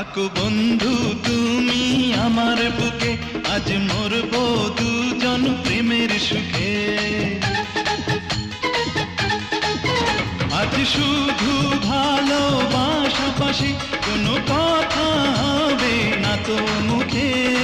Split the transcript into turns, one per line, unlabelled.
থাকো বন্ধু তুমি আমার বুকে, আজ মরবো দুজন প্রেমের সুখে। আজ শুধু ভালোবাসা পাশে, কোনো কথা হবে না তো মুখে।